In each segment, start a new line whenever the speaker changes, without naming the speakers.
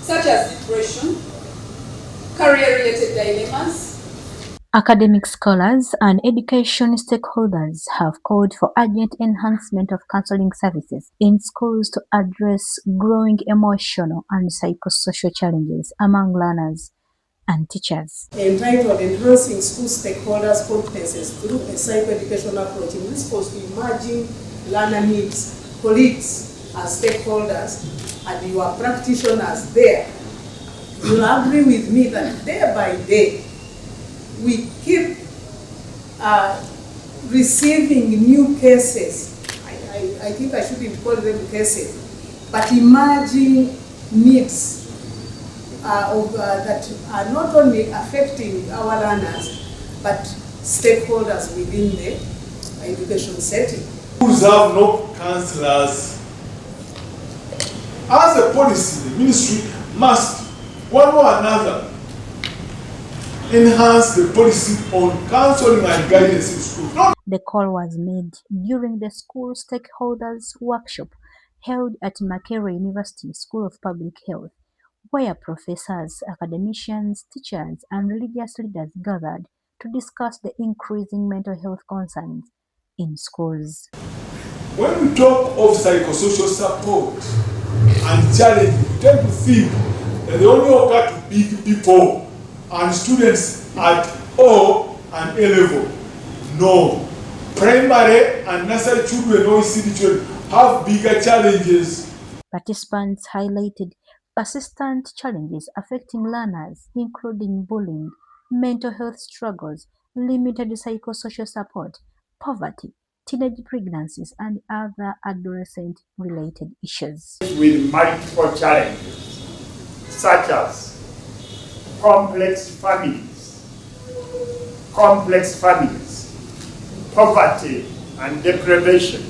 such as depression, career-related dilemmas.
Academic scholars and education stakeholders have called for urgent enhancement of counseling services in schools to address growing emotional and psychosocial challenges among learners and teachers.
Entitled Enhancing School Stakeholders' Competences Through a Psychoeducational Approach in response to emerging learner needs, colleagues as stakeholders and your practitioners there, you'll agree with me that day by day we keep receiving new cases. I think I shouldn't call them cases, but emerging needs that are not only affecting our learners, but stakeholders within the education setting.
Schools have no counselors. As a policy, the ministry must, one or another, enhance the policy on counseling and guidance in schools.
The call was made during the school stakeholders workshop held at Makerere University School of Public Health, where professors, academicians, teachers, and religious leaders gathered to discuss the increasing mental health concerns in schools.
When we talk of psychosocial support and challenge, we tend to think that they only occur to big people and students at O and A level. No. Primary and nursery children or ECD children have bigger challenges.
Participants highlighted persistent challenges affecting learners, including bullying, mental health struggles, limited psychosocial support, poverty, teenage pregnancies, and other adolescent-related issues.
With multiple challenges, such as complex families, poverty and deprivation,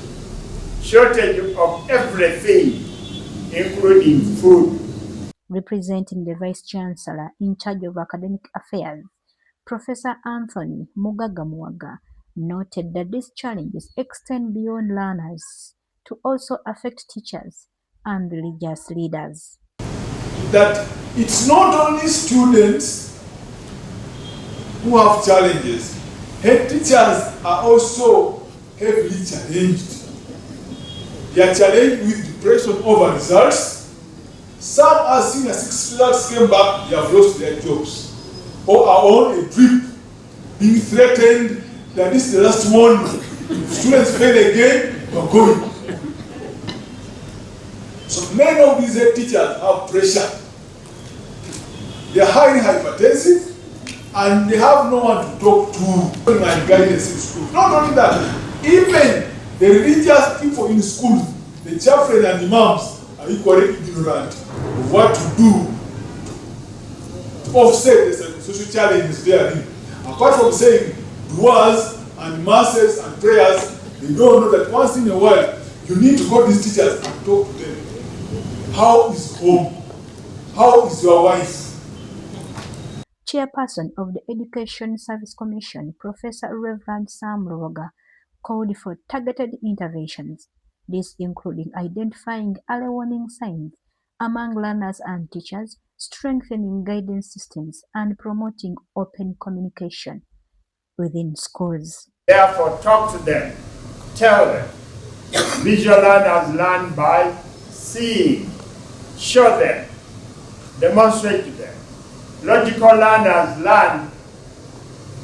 shortage of everything, including food.
Representing the Vice Chancellor in charge of academic affairs, Professor Anthony Mugagamuwaga noted that these challenges extend beyond learners to also affect teachers and religious leaders.
That it's not only students who have challenges, head teachers are also heavily challenged. They are challenged with depression over results. Some are seen as 6 results came back, they have lost their jobs, or are on a drip, being threatened that this is the last one. If students fail again, you're going. So many of these head teachers have pressure. They are highly hypertensive, and they have no one to talk to and guidance in school. Not only that, even the religious people in school, the chaplain and imams, are equally ignorant of what to do to offset the social challenges they are in. Apart from saying duas and masses and prayers, they don't know that once in a while you need to go to these teachers and talk to them. How is home? How is your wife?
Chairperson of the Education Service Commission, Professor Reverend Sam Luoga, called for targeted interventions, this including identifying early warning signs among learners and teachers, strengthening guidance systems, and promoting open communication within schools.
Therefore, talk to them, tell them. Visual learners learn by seeing, show them, demonstrate to them. Logical learners learn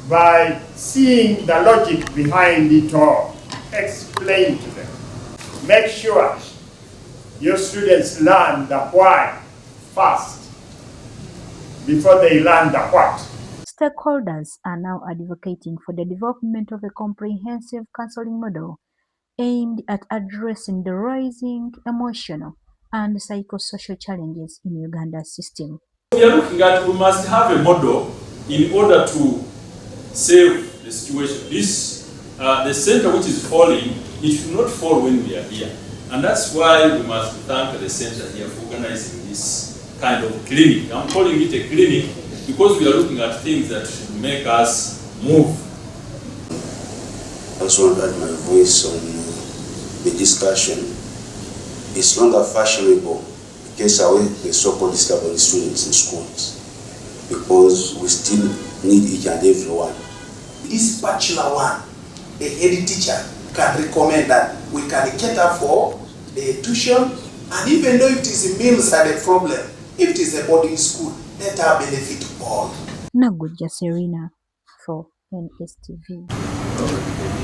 by seeing the logic behind it all. Explain to them. Make sure your students learn the why first before they learn the what.
Stakeholders are now advocating for the development of a comprehensive counseling model aimed at addressing the rising emotional and psychosocial challenges in Uganda's system.
We are looking at, we must have a model in order to save the situation. The center which is falling, it should not fall when we are here. And that's why we must thank the center here for organizing this kind of clinic. I'm calling it a clinic because we are looking at things that should make us move.
I also want to add my voice on the discussion. It's longer fashionable case away the so-called stubborn students in schools, because we still need each and every one.
This particular one, a head teacher can recommend that we can cater for the tuition, and even though it is meals are the problem, if it is a boarding school, let her benefit all.
Nagujja Serena for NSTV.